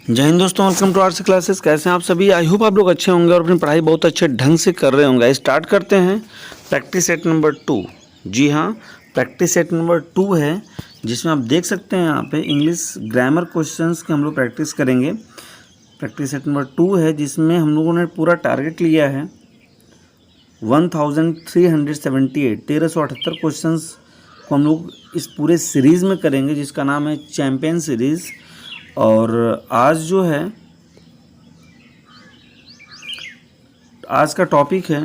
जय हिंद दोस्तों, welcome to RC classes. कैसे हैं आप सभी? आई होप आप लोग अच्छे होंगे और अपनी पढ़ाई बहुत अच्छे ढंग से कर रहे होंगे। स्टार्ट करते हैं प्रैक्टिस सेट नंबर 2। जी हाँ, प्रैक्टिस सेट नंबर 2 है, जिसमें आप देख सकते हैं यहाँ पे इंग्लिश ग्रामर क्वेश्चंस की हम लोग प्रैक्टिस करेंगे। प्रैक्टिस सेट नंबर 2 है, जिसमें हम लोगों ने पूरा टारगेट लिया है 1378 1378 क्वेश्चंस को हम लोग इस पूरे सीरीज़ में करेंगे, जिसका नाम है चैम्पियन सीरीज़। और आज जो है, आज का टॉपिक है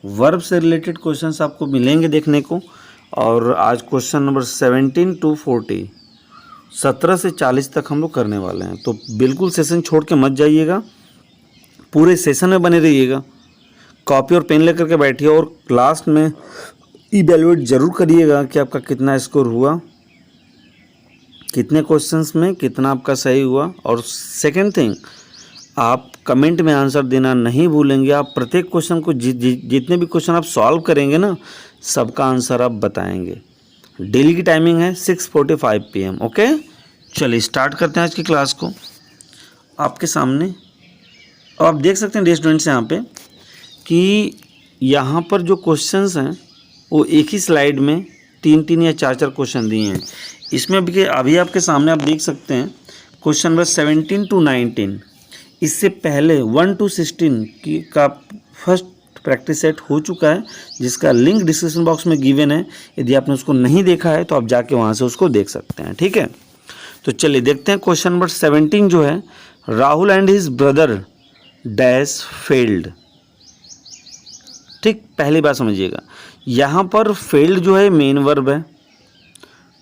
वर्ब से रिलेटेड क्वेश्चंस आपको मिलेंगे देखने को। और आज क्वेश्चन नंबर 17 to 40 17 से 40 तक हम लोग करने वाले हैं। तो बिल्कुल सेशन छोड़ के मत जाइएगा, पूरे सेशन में बने रहिएगा। कॉपी और पेन लेकर के बैठिए और लास्ट में इवैल्यूएट ज़रूर करिएगा कि आपका कितना स्कोर हुआ, कितने क्वेश्चंस में कितना आपका सही हुआ। और सेकंड थिंग, आप कमेंट में आंसर देना नहीं भूलेंगे। आप प्रत्येक क्वेश्चन को जितने भी क्वेश्चन आप सॉल्व करेंगे ना, सबका आंसर आप बताएंगे। डेली की टाइमिंग है 6:45 PM। ओके, चलिए स्टार्ट करते हैं आज की क्लास को। आपके सामने आप देख सकते हैं डियर स्टूडेंट्स यहाँ पे कि यहाँ पर जो क्वेश्चंस हैं वो एक ही स्लाइड में 3-3 या 4-4 क्वेश्चन दिए हैं। इसमें अभी आपके सामने आप देख सकते हैं क्वेश्चन नंबर 17 to 19। इससे पहले 1 to 16 का फर्स्ट प्रैक्टिस सेट हो चुका है, जिसका लिंक डिस्क्रिप्शन बॉक्स में गिवन है। यदि आपने उसको नहीं देखा है तो आप जाके वहाँ से उसको देख सकते हैं। ठीक है, तो चलिए देखते हैं क्वेश्चन नंबर 17 जो है, Rahul and his brother dash failed. ठीक, पहली बात समझिएगा, यहाँ पर फेल्ड जो है मेन वर्ब है।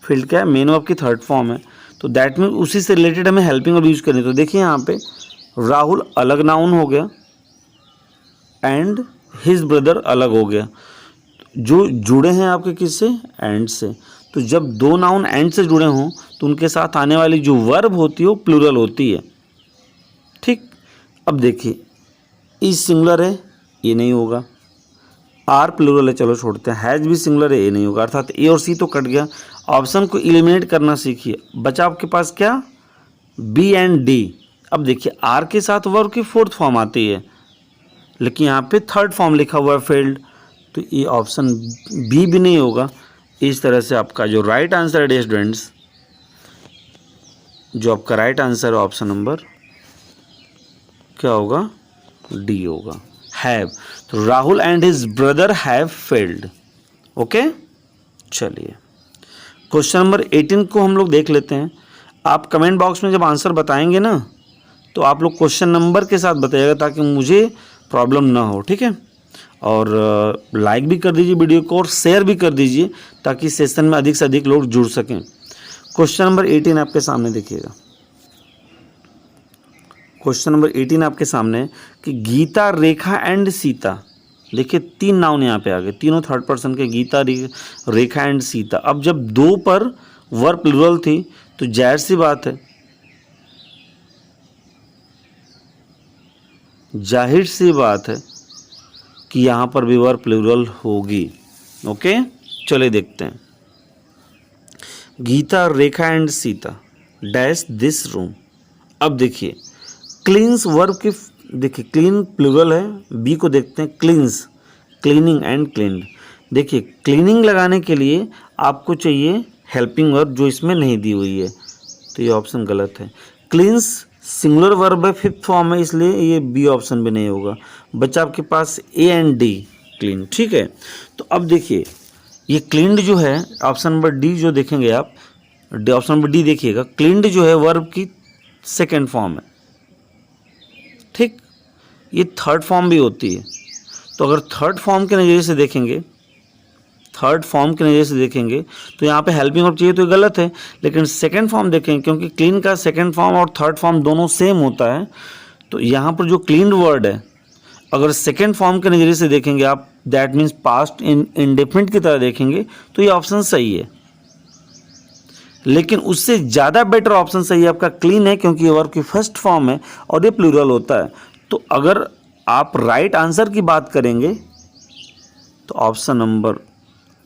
फेल्ड क्या है? मेन वर्ब की थर्ड फॉर्म है। तो दैट मीन उसी से रिलेटेड हमें हेल्पिंग वर्ब यूज करनी है। तो देखिए यहाँ पे राहुल अलग नाउन हो गया एंड हिज ब्रदर अलग हो गया, जो जुड़े हैं आपके किससे? एंड से। तो जब दो नाउन एंड से जुड़े हों तो उनके साथ आने वाली जो वर्ब होती है वो प्लूरल होती है। ठीक, अब देखिए इज सिंगुलर है, ये नहीं होगा। आर प्लूरल है, चलो छोड़ते हैं। हैज़ भी सिंगुलर है, ये नहीं होगा। अर्थात ए और सी तो कट गया। ऑप्शन को एलिमिनेट करना सीखिए। बचा आपके पास क्या? B and D. अब देखिए आर के साथ वर्ब की फोर्थ फॉर्म आती है, लेकिन यहाँ पे थर्ड फॉर्म लिखा हुआ है फेल्ड, तो ये ऑप्शन बी भी नहीं होगा। इस तरह से आपका जो राइट आंसर है स्टूडेंट्स, जो आपका राइट आंसर है ऑप्शन नंबर क्या होगा? डी होगा, हैव। तो Rahul and his brother have failed. Okay, चलिए क्वेश्चन नंबर 18 को हम लोग देख लेते हैं। आप कमेंट बॉक्स में जब आंसर बताएंगे ना, तो आप लोग क्वेश्चन नंबर के साथ बताइएगा, ताकि मुझे प्रॉब्लम ना हो। ठीक है, और लाइक भी कर दीजिए वीडियो को और शेयर भी कर दीजिए, ताकि सेशन में अधिक से अधिक लोग जुड़ सकें। क्वेश्चन नंबर 18 आपके सामने देखिएगा। क्वेश्चन नंबर 18 आपके सामने कि गीता, रेखा एंड सीता। देखिए 3 नाउन यहाँ पे आ गए, तीनों थर्ड पर्सन के, गीता, रेखा एंड सीता। अब जब 2 पर वर्ब प्लूरल थी तो जाहिर सी बात है, जाहिर सी बात है कि यहाँ पर भी वर्ब प्लूरल होगी। ओके, चलिए देखते हैं। Gita, Rekha and Sita dash this room. अब देखिए क्लींस वर्ब की, देखिए क्लीन प्लूरल है। बी को देखते हैं, क्लींस, क्लीनिंग एंड क्लीन्ड। देखिए क्लीनिंग लगाने के लिए आपको चाहिए हेल्पिंग वर्ब, जो इसमें नहीं दी हुई है, तो ये ऑप्शन गलत है। क्लींस सिंगुलर वर्ब है, फिफ्थ फॉर्म है, इसलिए ये बी ऑप्शन भी नहीं होगा। बच्चा आपके पास ए एंड डी, क्लीन। ठीक है, तो अब देखिए ये क्लीन्ड जो है, ऑप्शन नंबर डी जो देखेंगे आप, ऑप्शन नंबर डी देखिएगा, क्लीन्ड जो है वर्ब की सेकेंड फॉर्म है। ठीक, ये थर्ड फॉर्म भी होती है। तो अगर थर्ड फॉर्म के नज़रिए से देखेंगे, थर्ड फॉर्म के नज़रिए से देखेंगे तो यहाँ पे हेल्पिंग वर्ब चाहिए, तो ये गलत है। लेकिन सेकंड फॉर्म देखेंगे, क्योंकि क्लीन का सेकंड फॉर्म और थर्ड फॉर्म दोनों सेम होता है, तो यहाँ पर जो क्लीन्ड वर्ड है, अगर सेकंड फॉर्म के नज़रिए से देखेंगे आप, दैट मीन्स पास्ट इंडेफिनिट की तरह देखेंगे, तो ये ऑप्शन सही है। लेकिन उससे ज़्यादा बेटर ऑप्शन सही है आपका क्लीन है, क्योंकि ये वर्ब की फर्स्ट फॉर्म है और ये प्लूरल होता है। तो अगर आप राइट आंसर की बात करेंगे तो option number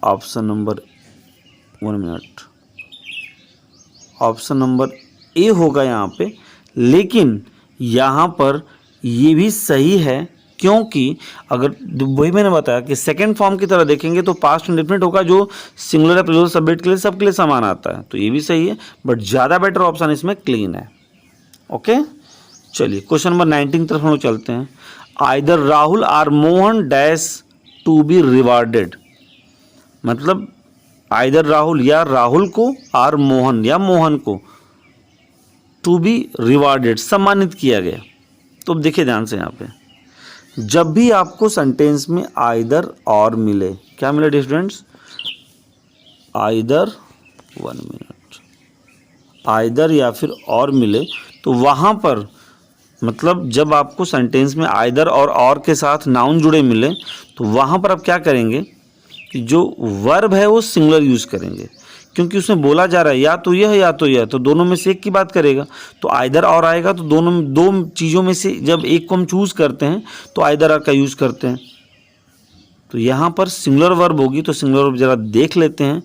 1 minute, option number A होगा यहाँ पे लेकिन यहाँ पर ये भी सही है, क्योंकि अगर वही मैंने बताया कि सेकंड फॉर्म की तरह देखेंगे तो पास्ट इंडेफिनिट होगा जो सिंगुलर या प्लूरल सब्जेक्ट के लिए सबके लिए समान आता है, तो ये भी सही है, बट ज़्यादा बेटर ऑप्शन इसमें क्लीन है। ओके, चलिए क्वेश्चन नंबर 19 तरफ हम लोग चलते हैं। Either Rahul or Mohan dash to be rewarded, मतलब आइदर राहुल या राहुल को, आर मोहन या मोहन को, टू बी रिवार्डेड सम्मानित किया गया। तो अब देखिए ध्यान से, यहाँ पे जब भी आपको सेंटेंस में आइदर और मिले, क्या मिले dear students, either, 1 minute, either या फिर और मिले, तो वहाँ पर मतलब जब आपको सेंटेंस में आइदर और के साथ नाउन जुड़े मिले, तो वहाँ पर आप क्या करेंगे कि जो वर्ब है वो सिंगुलर यूज़ करेंगे, क्योंकि उसमें बोला जा रहा है या तो यह या तो यह, तो दोनों में से एक की बात करेगा। तो आइदर और आएगा तो दोनों दो चीज़ों में से जब एक को हम चूज़ करते हैं तो आइदर और का यूज़ करते हैं। तो यहाँ पर सिंगुलर वर्ब होगी, तो सिंगुलर वर्ब ज़रा देख लेते हैं।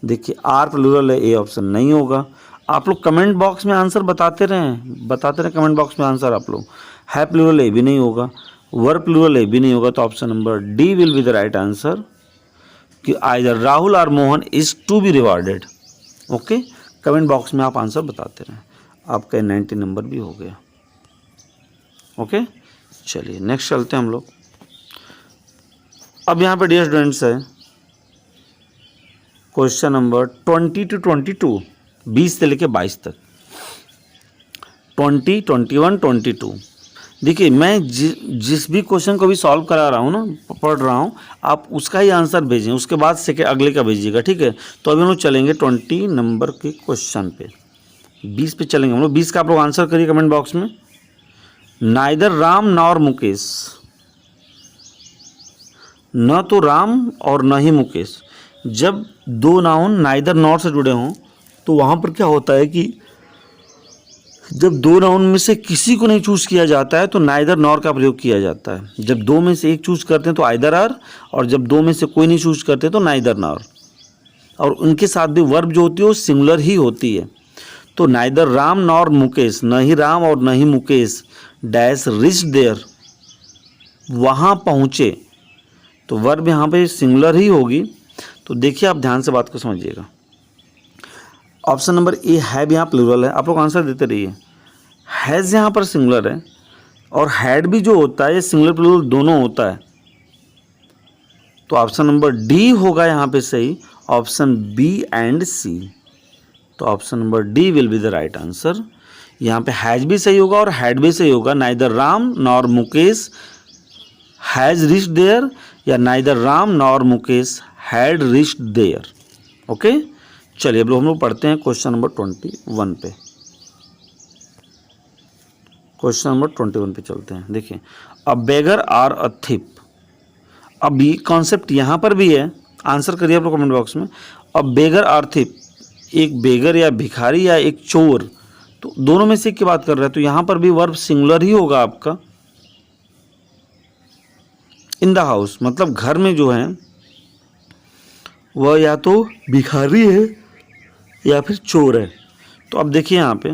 देखिए आर प्लूरल है, ए ऑप्शन नहीं होगा। आप लोग कमेंट बॉक्स में आंसर बताते रहें कमेंट बॉक्स में आंसर आप लोग। है प्लूरल, ए भी नहीं होगा, वर्ब प्लूरल, ए भी नहीं होगा, तो option number D will be the right answer कि आइदर राहुल और Mohan is to be rewarded. Okay, comment box में आप आंसर बताते रहें। आपका 90 नंबर भी हो गया। ओके, चलिए नेक्स्ट चलते हैं हम लोग। अब यहाँ पे डियर स्टूडेंट्स है क्वेश्चन नंबर 20 to 22, 20 से लेके 22 तक, 20, 21, 22। देखिए मैं जिस भी क्वेश्चन को भी सॉल्व करा रहा हूँ ना, पढ़ रहा हूँ, आप उसका ही आंसर भेजें, उसके बाद सेकेंड अगले का भेजिएगा, ठीक है। तो अभी हम लोग चलेंगे 20 नंबर के क्वेश्चन पे, 20 पे चलेंगे हम लोग। 20 का आप लोग आंसर करिए कमेंट बॉक्स में। नाइदर राम नॉर मुकेश, न तो राम और न ही मुकेश। जब दो नाउन नाइदर नॉर से जुड़े हों तो वहाँ पर क्या होता है कि जब दो नाउन में से किसी को नहीं चूज़ किया जाता है तो नाइदर नॉर का प्रयोग किया जाता है। जब दो में से एक चूज़ करते हैं तो आइदर आर, और जब दो में से कोई नहीं चूज़ करते तो नाइदर नॉर। और उनके साथ भी वर्ब जो होती है वो सिंगुलर ही होती है। तो नाइदर राम नॉर मुकेश, न ही राम और न ही मुकेश डैश रिच देयर, वहाँ पहुँचे, तो वर्ब यहाँ पे सिंगुलर ही होगी। तो देखिए आप ध्यान से बात को समझिएगा। ऑप्शन नंबर ए है भी यहाँ प्लूरल है, आप लोग आंसर देते रहिए। हैज़ यहाँ पर सिंगुलर है, और हैड भी जो होता है ये सिंगुलर प्लूरल दोनों होता है। तो ऑप्शन नंबर डी होगा यहाँ पे सही, ऑप्शन बी एंड सी। तो option number D will be the right answer. यहाँ पे हैज़ भी सही होगा और हैड भी सही होगा। Neither Ram nor Mukesh has reached there, या neither Ram nor Mukesh had reached there. Okay, चलिए अब हम लोग पढ़ते हैं क्वेश्चन नंबर 21 पे। क्वेश्चन नंबर 21 पे चलते हैं। देखिए, अ बेगर आर अ थिप। अब ये कॉन्सेप्ट यहाँ पर भी है, आंसर करिए आप लोग कमेंट बॉक्स में। अ बेगर आर थिप, एक बेगर या भिखारी या एक चोर, तो दोनों में से एक की बात कर रहा है, तो यहाँ पर भी वर्ब सिंगुलर ही होगा आपका। इन द हाउस, मतलब घर में जो है वह या तो भिखारी है या फिर चोर है। तो अब देखिए यहाँ पे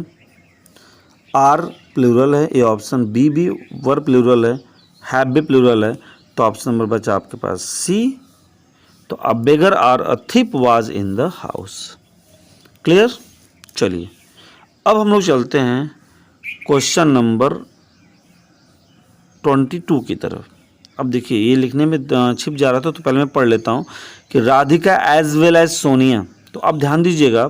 आर प्लूरल है, ये ऑप्शन बी भी वर्ब प्लूरल है भी प्लूरल है, तो ऑप्शन नंबर बचा आपके पास सी। तो a beggar or a thief was in the house. Clear. चलिए अब हम लोग चलते हैं क्वेश्चन नंबर 22 की तरफ। अब देखिए ये लिखने में छिप जा रहा था, तो पहले मैं पढ़ लेता हूँ कि Radhika as well as Sonia. तो अब ध्यान दीजिएगा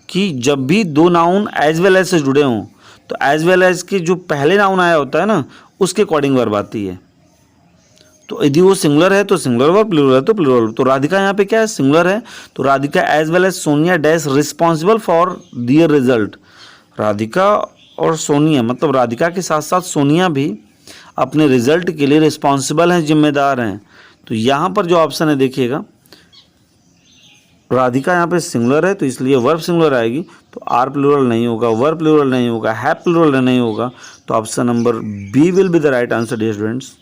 कि जब भी दो नाउन एज वेल एज से जुड़े हों तो एज वेल एज के जो पहले नाउन आया होता है ना, उसके अकॉर्डिंग वर्ब आती है। तो यदि वो सिंगुलर है तो सिंगुलर वर्ब, प्लूरल है तो प्लूरल। तो राधिका यहाँ पे क्या है, सिंगुलर है, तो Radhika as well as Sonia dash responsible for their result. Radhika और सोनिया, मतलब राधिका के साथ साथ सोनिया भी अपने रिजल्ट के लिए रिस्पॉन्सिबल हैं, जिम्मेदार हैं। तो यहाँ पर जो ऑप्शन है देखिएगा, राधिका यहाँ पे सिंगुलर है तो इसलिए वर्ब सिंगुलर आएगी, तो आर प्लूरल नहीं होगा, वर्ब प्लूरल नहीं होगा, है प्लूरल नहीं होगा। तो option number B will be the right answer dear students,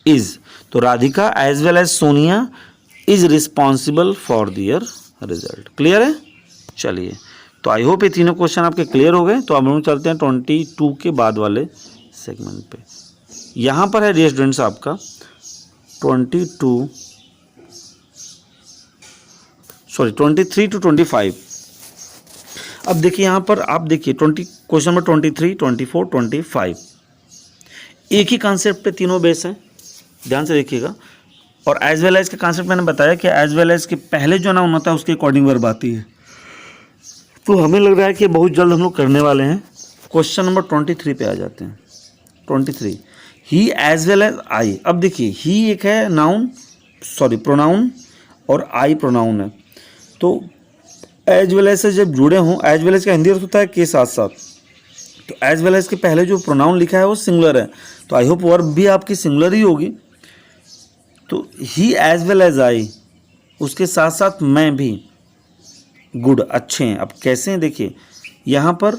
is. तो Radhika as well as Sonia is responsible for their result. Clear है। चलिए तो आई होप ये तीनों क्वेश्चन आपके क्लियर हो गए। तो अब हम चलते हैं 22 के बाद वाले सेगमेंट पे। यहाँ पर है डियर स्टूडेंट्स आपका 23 to 25। अब देखिए यहाँ पर आप देखिए क्वेश्चन नंबर 23, 24, 25 एक ही कॉन्सेप्ट पे तीनों बेस हैं, ध्यान से देखिएगा। और एज वेल एज के कॉन्सेप्ट मैंने बताया कि एज वेल एज के पहले जो नाउन होता है उसके अकॉर्डिंग वर्ब आती है। तो हमें लग रहा है कि बहुत जल्द हम लोग करने वाले हैं। क्वेश्चन नंबर 23 पे आ जाते हैं। 23 ही एज वेल एज आई। अब देखिए ही एक है नाउन प्रोनाउन और आई प्रोनाउन है। तो एज वेल एज से जब जुड़े हों, एज वेल एज का हिंदी अर्थ होता है के साथ साथ। तो एज वेल एज के पहले जो प्रोनाउन लिखा है वो सिंगुलर है, तो आई होप वर्ब भी आपकी सिंगुलर ही होगी। तो ही एज वेल एज आई, उसके साथ साथ मैं भी, गुड अच्छे हैं। अब कैसे हैं देखिए, यहाँ पर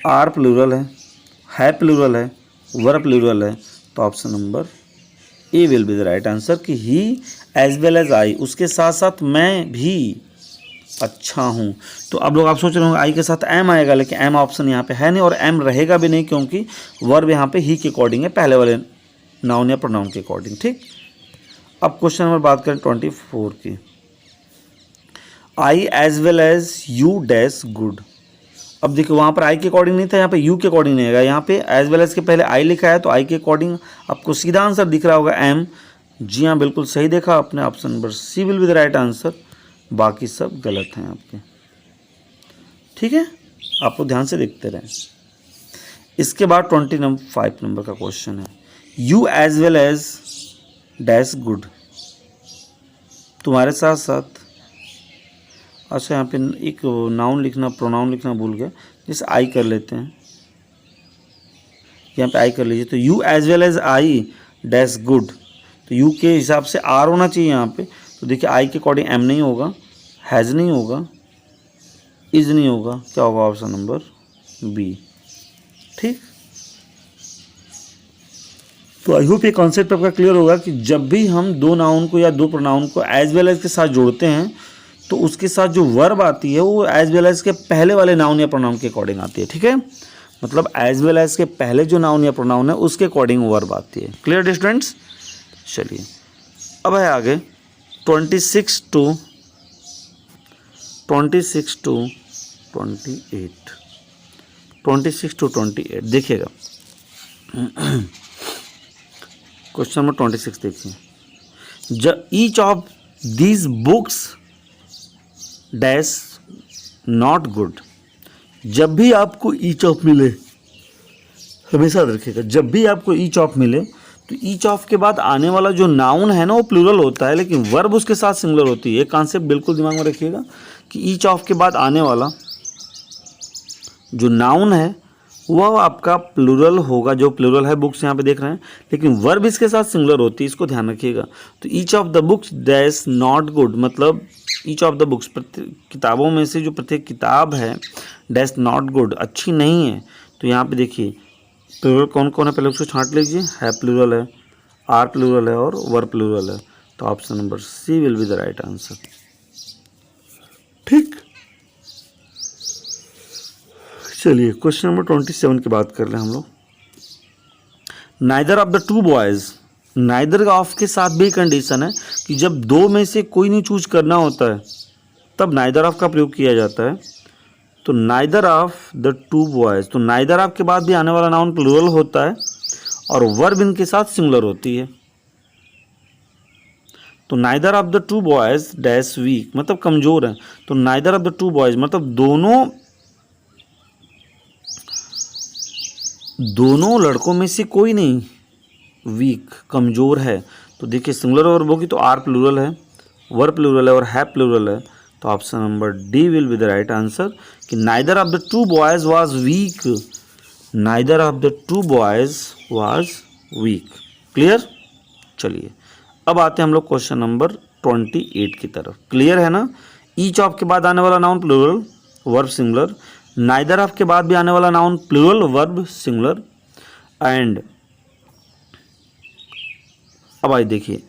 आर प्लूरल है प्लूरल है, वर्ब प्लूरल है। तो option number A will be the right answer कि ही एज वेल एज आई, उसके साथ साथ मैं भी अच्छा हूँ। तो अब लोग आप सोच रहे होंगे आई के साथ एम आएगा, लेकिन एम ऑप्शन यहाँ पे है नहीं और एम रहेगा भी नहीं, क्योंकि वर्ब यहाँ पे ही के अकॉर्डिंग है, पहले वाले नाउन या प्रोनाउन के अकॉर्डिंग। ठीक, अब क्वेश्चन नंबर बात करें 24 की। I as well as you dash good. अब देखिए वहाँ पर आई के अकॉर्डिंग नहीं था, यहाँ पे यू के अकॉर्डिंग नहीं आएगा। यहाँ पे एज वेल एज के पहले आई लिखा है, तो आई के अकॉर्डिंग आपको सीधा आंसर दिख रहा होगा एम। जी हाँ, बिल्कुल सही देखा आपने, option number C will be the right answer. बाकी सब गलत हैं आपके। ठीक है, आपको ध्यान से देखते रहें। इसके बाद 25 नंबर का क्वेश्चन है, you as well as dash good. तुम्हारे साथ साथ, अच्छा यहाँ पे एक नाउन लिखना, प्रोनाउन लिखना भूल गया, जैसे आई कर लेते हैं, यहाँ पे आई कर लीजिए। तो you as well as I dash good, तो यू के हिसाब से आर होना चाहिए यहाँ पे। तो देखिए आई के अकॉर्डिंग एम नहीं होगा, हैज़ नहीं होगा, इज नहीं होगा, क्या होगा ऑप्शन नंबर बी। ठीक, तो आई होप ये कॉन्सेप्ट आपका क्लियर होगा कि जब भी हम दो नाउन को या दो प्रोनाउन को एज वेल एज के साथ जोड़ते हैं, तो उसके साथ जो वर्ब आती है वो एज वेल एज के पहले वाले नाउन या प्रोनाउन के अकॉर्डिंग आती है। ठीक है, मतलब एज वेल एज के पहले जो नाउन या प्रोनाउन है उसके अकॉर्डिंग वर्ब आती है। Clear students? चलिए अब है आगे 26 to 28। 26 to 28 देखिएगा। क्वेश्चन नंबर 26 देखिए, each of these books dash not good. जब भी आपको ईच ऑफ मिले, हमेशा रखिएगा, जब भी आपको ईच ऑफ मिले तो ईच ऑफ के बाद आने वाला जो नाउन है ना वो प्लूरल होता है, लेकिन वर्ब उसके साथ सिंगुलर होती है। ये कॉन्सेप्ट बिल्कुल दिमाग में रखिएगा कि ईच ऑफ के बाद आने वाला जो नाउन है वह आपका प्लूरल होगा, जो प्लूरल है बुक्स यहाँ पे देख रहे हैं, लेकिन वर्ब इसके साथ सिंगुलर होती है, इसको ध्यान रखिएगा। तो each of the books dash not good, मतलब ईच ऑफ द बुक्स, किताबों में से जो प्रत्येक किताब है, डैश नॉट गुड, अच्छी नहीं है। तो यहाँ पे देखिए प्लूरल कौन कौन है, पहले उसको छांट लीजिए। है प्लूरल है, आर प्लूरल है और वर्ब प्लूरल है। तो option number C will be the right answer. ठीक, चलिए क्वेश्चन नंबर 27 की बात कर रहे हैं हम लोग। Neither of the two boys, neither of के साथ भी कंडीशन है कि जब दो में से कोई नहीं चूज करना होता है तब नाइदर ऑफ का प्रयोग किया जाता है। तो neither of the two boys, तो नाइदर ऑफ के बाद भी आने वाला नाउन प्लूरल होता है और वर्ब इनके साथ सिंगुलर होती है। तो neither of the two boys dash weak, मतलब कमजोर है। तो neither of the two boys मतलब दोनों लड़कों में से कोई नहीं वीक, कमजोर है। तो देखिए सिंगुलर वर्ब होगी तो आर प्लूरल है, वर्ब प्लूरल है और है प्लूरल है। तो option number D will be the right answer कि neither of the two boys was weak. Neither of the two boys was weak. Clear? चलिए अब आते हैं हम लोग क्वेश्चन नंबर 28 की तरफ। क्लियर है ना? ईच ऑफ के बाद आने वाला noun plural, verb singular. Neither of के बाद भी आने वाला noun plural, verb singular. And अब आइए देखिए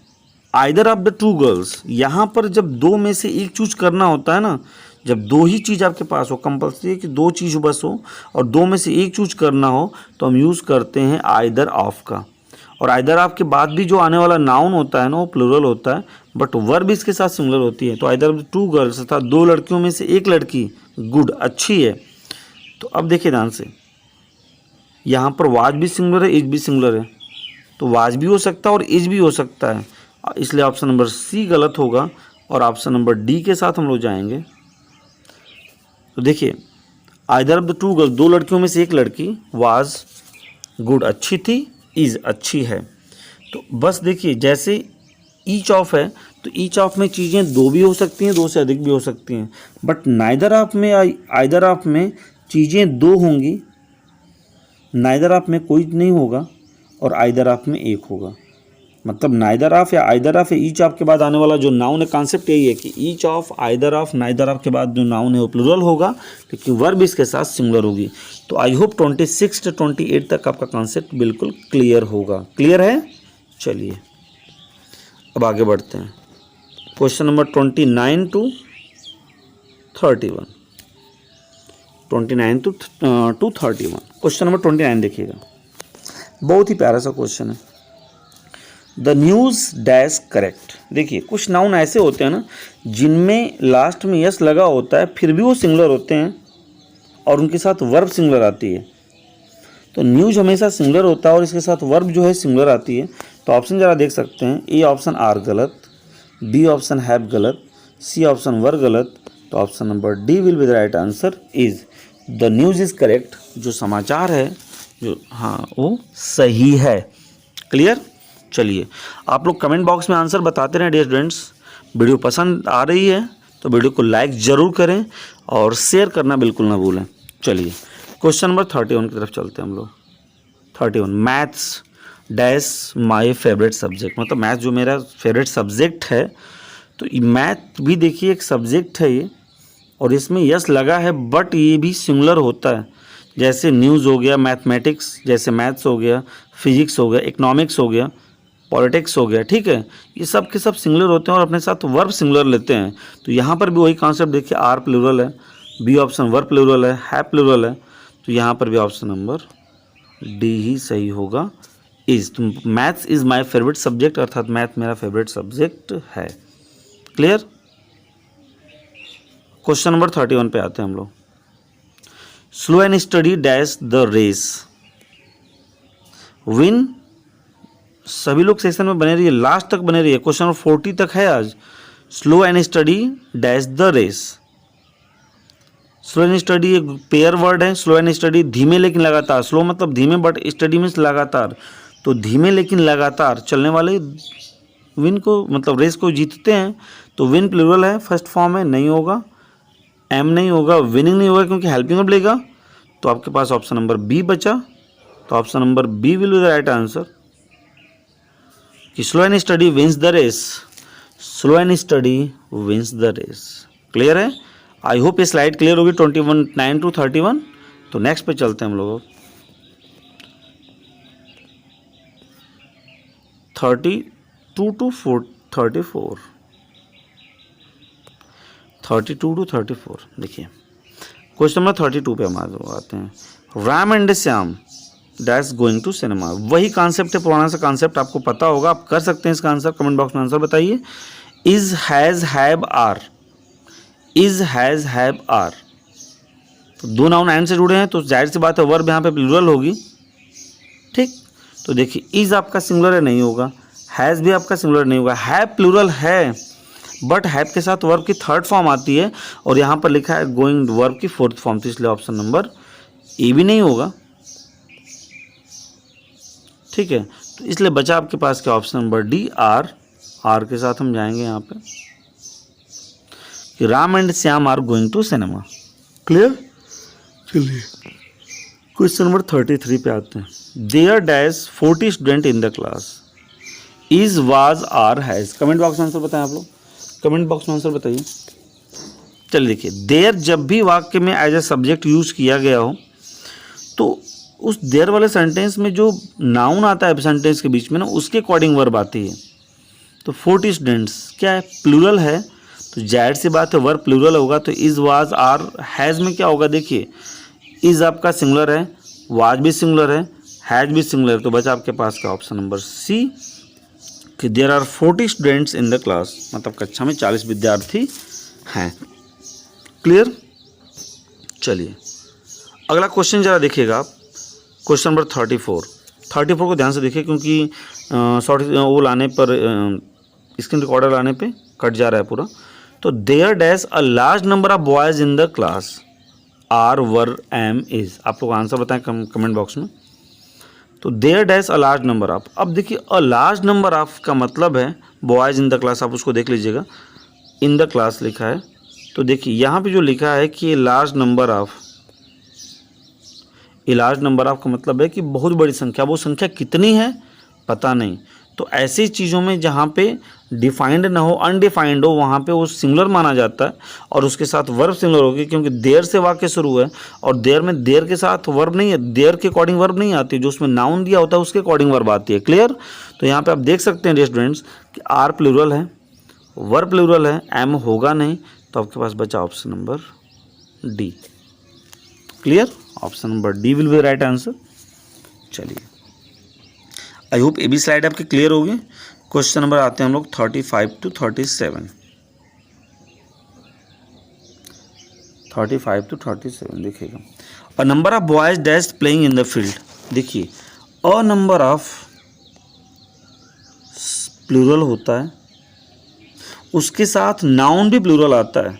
either of the two girls, यहाँ पर जब दो में से एक चूज करना होता है ना, जब दो ही चीज़ आपके पास हो, कंपल्सरी है कि दो चीज़ बस हो और दो में से एक चूज करना हो, तो हम यूज़ करते हैं आइदर ऑफ का। और आइदर ऑफ के बाद भी जो आने वाला नाउन होता है ना वो प्लूरल होता है, बट वर्ब इसके साथ सिंगुलर होती है। तो आइदर टू गर्ल्स था, दो लड़कियों में से एक लड़की गुड अच्छी है। तो अब देखिए ध्यान से, यहाँ पर वाज भी सिंगुलर है, इज भी सिंगुलर है, तो वाज भी हो सकता है और इज भी हो सकता है, इसलिए ऑप्शन नंबर सी गलत होगा और ऑप्शन नंबर डी के साथ हम लोग जाएंगे। तो देखिए either of the two girls, दो लड़कियों में से एक लड़की वाज गुड अच्छी थी, इज अच्छी है। तो बस देखिए जैसे ईच ऑफ है, तो ईच ऑफ में चीज़ें दो भी हो सकती हैं, दो से अधिक भी हो सकती हैं, बट नाइदर ऑफ में आइदर ऑफ में चीज़ें दो होंगी, नाइदर ऑफ में कोई नहीं होगा और आइदर ऑफ में एक होगा। मतलब नाइदर ऑफ या आइदर ऑफ या ईच ऑफ के बाद आने वाला जो नाउन है, कॉन्सेप्ट यही है कि each of, either of, neither of के बाद जो नाउन है वो प्लूरल होगा, लेकिन वर्ब इसके साथ सिंगुलर होगी। तो आई होप 26 से 28 तक आपका कॉन्सेप्ट बिल्कुल क्लियर होगा। क्लियर है? चलिए अब आगे बढ़ते हैं। Question number 29 to 31, 29 to 31। Question number 29 देखिएगा, बहुत ही प्यारा सा क्वेश्चन है। The news dash correct. देखिए कुछ नाउन ऐसे होते हैं ना जिनमें लास्ट में यस लगा होता है, फिर भी वो सिंगुलर होते हैं और उनके साथ वर्ब सिंगुलर आती है। तो न्यूज़ हमेशा सिंगुलर होता है और इसके साथ वर्ब जो है सिंगुलर आती है। तो ऑप्शन ज़रा देख सकते हैं, ए ऑप्शन आर गलत, बी ऑप्शन हैव गलत, सी ऑप्शन वर गलत, तो option number D will be the right answer is the news is correct. जो समाचार है जो हाँ वो सही है। क्लियर? चलिए आप लोग कमेंट बॉक्स में आंसर बताते रहें डियर स्टूडेंट्स। वीडियो पसंद आ रही है तो वीडियो को लाइक ज़रूर करें और शेयर करना बिल्कुल ना भूलें। चलिए क्वेश्चन नंबर 31 की तरफ चलते हैं हम लोग। 31, maths dash my favourite subject. मतलब मैथ जो मेरा फेवरेट सब्जेक्ट है, तो मैथ भी देखिए एक सब्जेक्ट है ये, और इसमें यस लगा है बट ये भी सिंगुलर होता है। जैसे न्यूज़ हो गया, मैथमेटिक्स जैसे मैथ्स हो गया, फिजिक्स हो गया, इकोनॉमिक्स हो गया, पॉलिटिक्स हो गया, ठीक है, ये सब के सब सिंगुलर होते हैं और अपने साथ वर्ब सिंगुलर लेते हैं। तो यहाँ पर भी वही कॉन्सेप्ट देखिए, आर प्लूरल है, बी ऑप्शन वर्ब प्लूरल है प्लूरल है, तो यहाँ पर भी ऑप्शन नंबर डी ही सही होगा, इज। तो maths is my favourite subject, अर्थात मैथ मेरा फेवरेट सब्जेक्ट है। क्लियर? क्वेश्चन नंबर 31 पे आते हैं हम लोग। Slow and steady dash the race win. सभी लोग सेशन में बने रहिए, लास्ट तक बने रहिए, क्वेश्चन नंबर 40 तक है आज। Slow and steady dash the race. Slow and steady एक पेयर वर्ड है। स्लो एंड स्टडी धीमे लेकिन लगातार, स्लो मतलब धीमे बट स्टडी मीन्स लगातार, तो धीमे लेकिन लगातार चलने वाले विन को मतलब रेस को जीतते हैं। तो विन प्लूरल है, फर्स्ट फॉर्म है, नहीं होगा, एम नहीं होगा, विनिंग नहीं होगा क्योंकि हेल्पिंग वर्ब लेगा। तो आपके पास ऑप्शन नंबर बी बचा, तो option number B will be the right answer कि slow and steady wins the race. Slow and steady wins the race. Clear है? आई होप ये स्लाइड क्लियर होगी 29 to 31। तो नेक्स्ट पे चलते हैं हम लोग। 32 to 34, 32 to 34। देखिए क्वेश्चन नंबर 32 पे हम आते हैं। Ram and Shyam dash going to cinema. वही कॉन्सेप्ट है, पुराना सा कॉन्सेप्ट, आपको पता होगा, आप कर सकते हैं इसका आंसर। कमेंट बॉक्स में आंसर बताइए। Is has have are, is has have are, तो दो नाउन एंड से जुड़े हैं तो जाहिर सी बात है वर्ब यहाँ पे प्लूरल होगी। ठीक, तो देखिए इज आपका सिंगुलर है, नहीं होगा, हैज़ भी आपका सिंगुलर नहीं होगा, हैव प्लूरल है बट हैव के साथ वर्ब की थर्ड फॉर्म आती है और यहाँ पर लिखा है गोइंग वर्ब की फोर्थ फॉर्म, तो इसलिए ऑप्शन नंबर ए भी नहीं होगा। ठीक है, तो इसलिए बचा आपके पास क्या, option number D are. Are के साथ हम जाएंगे यहाँ पे कि Ram and Shyam are going to cinema. Clear? चलिए क्वेश्चन नंबर 33 पे आते हैं। There dash 40 student in the class. Is was are has. Comment box में आंसर बताएं आप लोग, कमेंट बॉक्स में आंसर बताइए। चलिए देखिए, देयर जब भी वाक्य में एज ए सब्जेक्ट यूज़ किया गया हो तो उस देयर वाले सेंटेंस में जो नाउन आता है सेंटेंस के बीच में ना, उसके अकॉर्डिंग वर्ब आती है। तो 40 स्टूडेंट्स क्या है, प्लूरल है, तो जाहिर सी बात है वर्ब प्लूरल होगा तो इज, वाज, आर, हैज़ में क्या होगा, देखिए इज आपका सिंगुलर है, वाज भी सिंगुलर है, हैज भी सिंगुलर है, तो बचा आपके पास का ऑप्शन नंबर सी कि there are 40 students in the class, मतलब कक्षा में 40 विद्यार्थी हैं। क्लियर। चलिए अगला क्वेश्चन जरा देखिएगा आप, क्वेश्चन नंबर 34 को ध्यान से देखिए, क्योंकि शॉर्ट वो लाने पर स्क्रीन रिकॉर्डर लाने पे कट जा रहा है पूरा। तो there dash a large number of boys in the class, are, were, am, is. आप लोग आंसर बताएं कमेंट बॉक्स में। तो there dash a large number of, अब देखिए अ लार्ज नंबर ऑफ का मतलब है बॉयज़ इन द क्लास, आप उसको देख लीजिएगा, इन द क्लास लिखा है। तो देखिए यहाँ पे जो लिखा है कि लार्ज नंबर ऑफ, ये लार्ज नंबर ऑफ का मतलब है कि बहुत बड़ी संख्या, वो संख्या कितनी है पता नहीं। तो ऐसी चीज़ों में जहाँ पे डिफाइंड ना हो, अनडिफाइंड हो, वहाँ पे वो सिंगुलर माना जाता है और उसके साथ वर्ब सिंगुलर होगी, क्योंकि देर से वाक्य शुरू है और देर में देर के साथ वर्ब नहीं है, देर के अकॉर्डिंग वर्ब नहीं आती, जो उसमें नाउन दिया होता है उसके अकॉर्डिंग वर्ब आती है। क्लियर। तो यहाँ पे आप देख सकते हैं डियर स्टूडेंट्स कि आर प्लूरल है, वर्ब प्लूरल है, एम होगा नहीं, तो आपके पास बचा option number D. Clear. Option number D will B right answer. चलिए आई होप ये भी स्लाइड आपके क्लियर होगी। क्वेश्चन नंबर आते हैं हम लोग 35 to 37। 35 to 37 देखिएगा। अ number of boys dash playing in the field, देखिए अ नंबर ऑफ प्लूरल होता है, उसके साथ नाउन भी प्लूरल आता है,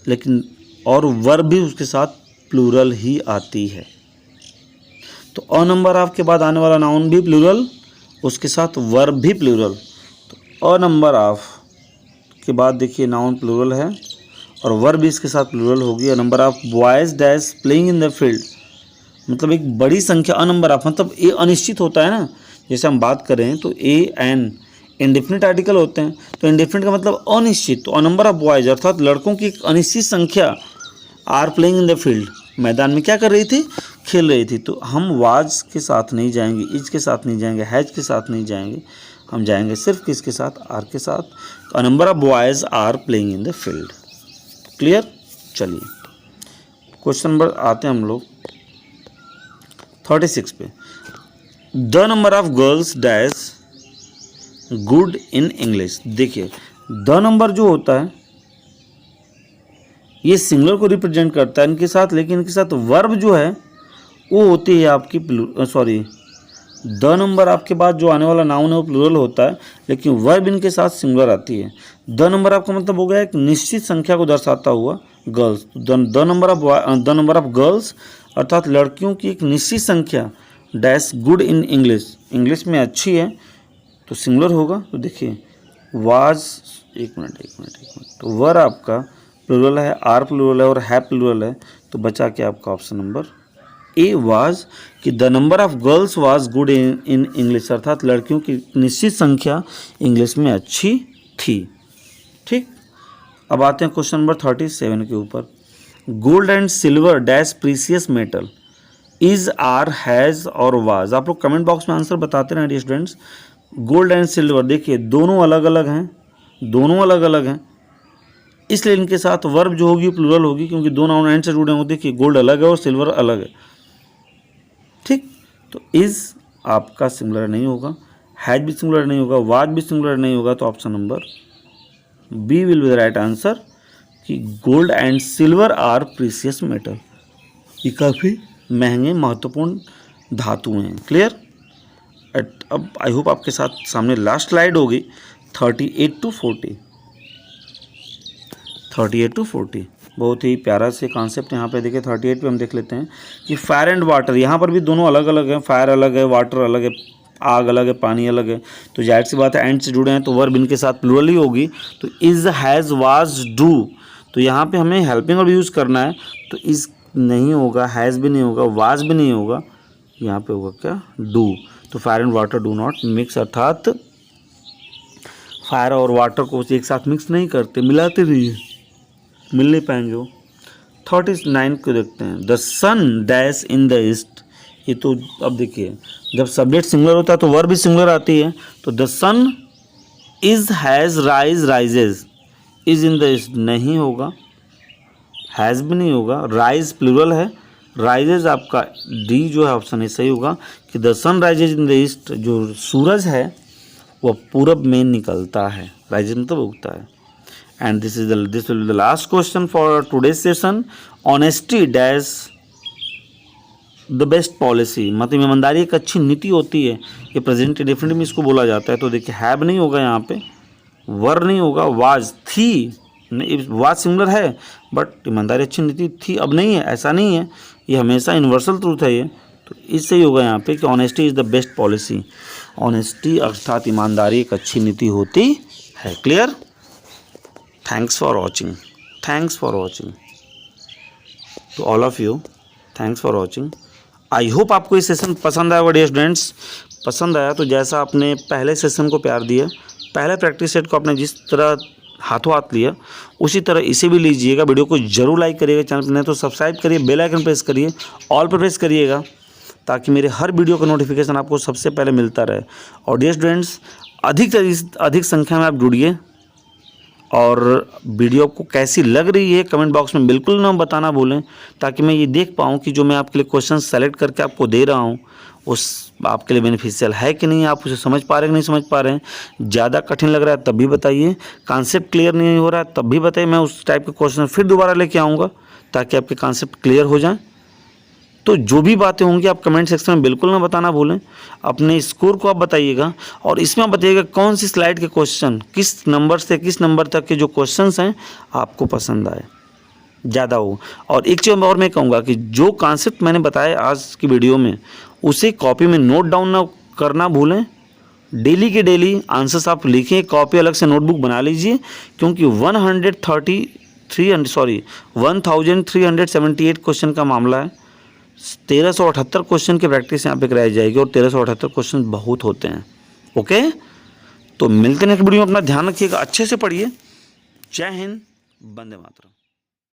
लेकिन और वर्ब भी उसके साथ प्लूरल ही आती है। तो अ नंबर ऑफ के बाद आने वाला नाउन भी प्लूरल, उसके साथ वर्ब भी प्लूरल। तो अ नंबर ऑफ के बाद देखिए नाउन प्लूरल है और वर्ब भी इसके साथ प्लूरल होगी। अ number of boys dash playing in the field, मतलब एक बड़ी संख्या। अ नंबर ऑफ मतलब ए अनिश्चित होता है ना, जैसे हम बात करें तो ए एन इंडेफिनिट आर्टिकल होते हैं, तो इंडेफिनिट का मतलब अनिश्चित। तो अ नंबर ऑफ बॉयज अर्थात लड़कों की एक अनिश्चित संख्या are playing in the field, मैदान में क्या कर रही थी, खेल रही थी। तो हम वाज के साथ नहीं जाएंगे, इज के साथ नहीं जाएंगे, हैज के साथ नहीं जाएंगे, हम जाएंगे सिर्फ किसके साथ, आर के साथ। तो a number of boys are playing in the field. Clear. चलिए क्वेश्चन नंबर आते हैं हम लोग 36 पे। The number of girls dash good in English, देखिए द नंबर जो होता है ये सिंगुलर को रिप्रेजेंट करता है इनके साथ, लेकिन इनके साथ वर्ब जो है वो होती है आपकी द नंबर आपके बाद जो आने वाला नाउन है वो प्लूरल होता है, लेकिन वर्ब इनके साथ सिंगुलर आती है। द नंबर आपका मतलब हो गया एक निश्चित संख्या को दर्शाता हुआ girls. The number of girls अर्थात लड़कियों की एक निश्चित संख्या dash good in English, English में अच्छी है, तो सिंगुलर होगा। तो देखिए वाज, एक मिनट, तो वर्ब आपका प्लूरल है, आर प्लूरल है और है प्लूरल है, तो बचा क्या आपका ऑप्शन नंबर ए वाज कि the number of girls was good in English, अर्थात लड़कियों की निश्चित संख्या इंग्लिश में अच्छी थी। ठीक। अब आते हैं क्वेश्चन नंबर 37 के ऊपर। Gold and silver dash precious metal, is, are, has और वाज। आप लोग कमेंट बॉक्स में आंसर बताते रहें dear students. Gold and silver देखिए दोनों अलग अलग हैं, दोनों अलग अलग हैं, इसलिए इनके साथ वर्ब जो होगी प्लूरल होगी, क्योंकि दो नाउन एंड से जुड़े होंगे। देखिए गोल्ड अलग है और सिल्वर अलग है। ठीक। तो इज आपका सिंगुलर नहीं होगा, हैज भी सिंगुलर नहीं होगा, वाज भी सिंगुलर नहीं होगा, तो option number B will be the right answer कि gold and silver are precious metal, ये काफ़ी महंगे महत्वपूर्ण धातुएं हैं। क्लियर। अब आई होप आपके साथ सामने लास्ट स्लाइड होगी 38 to 40। 38 to 40 बहुत ही प्यारा से कॉन्सेप्ट यहाँ पे देखिए। 38 पे हम देख लेते हैं कि फायर एंड वाटर, यहाँ पर भी दोनों अलग अलग हैं, फायर अलग है, वाटर अलग है, आग अलग है, पानी अलग है, तो जाहिर सी बात है एंड से जुड़े हैं तो वर्ब इनके साथ प्लूरल ही होगी। तो इज़, हैज़, वाज, डू, तो यहाँ पे हमें हेल्पिंग वर्ब यूज़ करना है, तो इज़ नहीं होगा, हैज़ भी नहीं होगा, वाज भी नहीं होगा, यहाँ पे होगा क्या, डू। तो fire and water do not mix, अर्थात फायर और वाटर को एक साथ मिक्स नहीं करते, मिलाते रहिए, मिल नहीं पाएंगे वो। 39 को देखते हैं। The sun dash in the east, ये तो अब देखिए जब सब्जेक्ट सिंगुलर होता है तो वर्ब भी सिंगुलर आती है। तो the sun is, has, rise, rises, is in the east नहीं होगा, हैज़ भी नहीं होगा, राइज प्लूरल है, राइजेज आपका डी जो है ऑप्शन ए सही होगा कि the sun rises in the east, जो सूरज है वह पूरब में निकलता है, राइजेज मतलब उगता है। And this will be the last question for today's session. Honesty dash the best policy, मतलब ईमानदारी एक अच्छी नीति होती है, ये प्रेजेंट इंडेफिनिट में इसको बोला जाता है। तो देखिए हैव नहीं होगा यहाँ पे, वर नहीं होगा, वाज थी, वाज सिंगुलर है बट ईमानदारी अच्छी नीति थी अब नहीं है, ऐसा नहीं है, ये हमेशा यूनिवर्सल ट्रूथ है ये। तो इससे ही होगा यहाँ पे कि honesty is the best policy, honesty अर्थात ईमानदारी एक अच्छी नीति होती है। Clear? Thanks for watching, thanks for watching to all of you, thanks for watching. I hope आपको ये सेशन पसंद आया। डियर स्टूडेंट्स, पसंद आया तो जैसा आपने पहले सेशन को प्यार दिया, पहले प्रैक्टिस सेट को आपने जिस तरह हाथों हाथ लिया उसी तरह इसे भी लीजिएगा। वीडियो को जरूर लाइक करिएगा, चैनल पर नहीं तो सब्सक्राइब करिए, बेल आइकन प्रेस करिए, ऑल पर प्रेस करिएगा ताकि मेरे हर वीडियो का नोटिफिकेशन आपको सबसे पहले मिलता रहे। और डियर स्टूडेंट्स, अधिक संख्या में आप जुड़िए और वीडियो आपको कैसी लग रही है कमेंट बॉक्स में बिल्कुल ना बताना भूलें, ताकि मैं ये देख पाऊँ कि जो मैं आपके लिए क्वेश्चन सेलेक्ट करके आपको दे रहा हूँ उस आपके लिए बेनिफिशियल है कि नहीं, आप उसे समझ पा रहे हैं कि नहीं समझ पा रहे हैं। ज़्यादा कठिन लग रहा है तब भी बताइए, कॉन्सेप्ट क्लियर नहीं हो रहा है तब भी बताइए, मैं उस टाइप के क्वेश्चन फिर दोबारा लेके आऊँगा ताकि आपके कॉन्सेप्ट क्लियर हो जाए। तो जो भी बातें होंगी आप कमेंट सेक्शन में बिल्कुल ना बताना भूलें। अपने स्कोर को आप बताइएगा और इसमें आप बताइएगा कौन सी स्लाइड के क्वेश्चन किस नंबर से किस नंबर तक के जो क्वेश्चंस हैं आपको पसंद आए, ज़्यादा हो। और एक चीज़ और मैं कहूँगा कि जो कॉन्सेप्ट मैंने बताया आज की वीडियो में उसे कॉपी में नोट डाउन ना करना भूलें। डेली के डेली आंसर्स आप लिखें, कॉपी अलग से नोटबुक बना लीजिए, क्योंकि 1378 क्वेश्चन का मामला है। 1378 क्वेश्चन की प्रैक्टिस यहाँ पे कराई जाएगी और 1378 क्वेश्चन बहुत होते हैं। ओके, तो मिलते हैं नेक्स्ट वीडियो में। अपना ध्यान रखिएगा, अच्छे से पढ़िए। जय हिंद, वंदे मातरम।